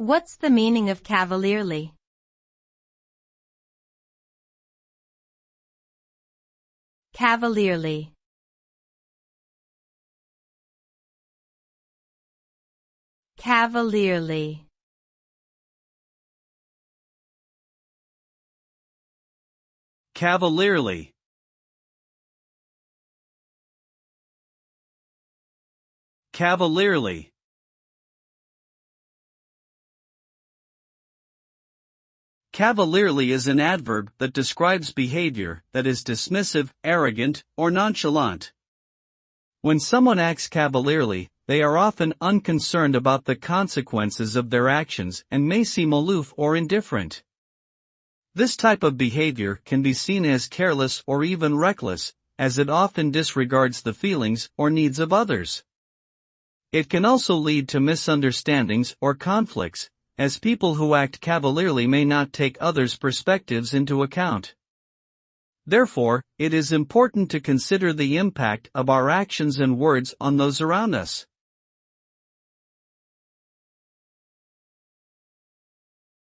What's the meaning of cavalierly? Cavalierly. Cavalierly. Cavalierly. Cavalierly. Cavalierly is an adverb that describes behavior that is dismissive, arrogant, or nonchalant. When someone acts cavalierly, they are often unconcerned about the consequences of their actions and may seem aloof or indifferent. This type of behavior can be seen as careless or even reckless, as it often disregards the feelings or needs of others. It can also lead to misunderstandings or conflicts, as people who act cavalierly may not take others' perspectives into account. Therefore, it is important to consider the impact of our actions and words on those around us.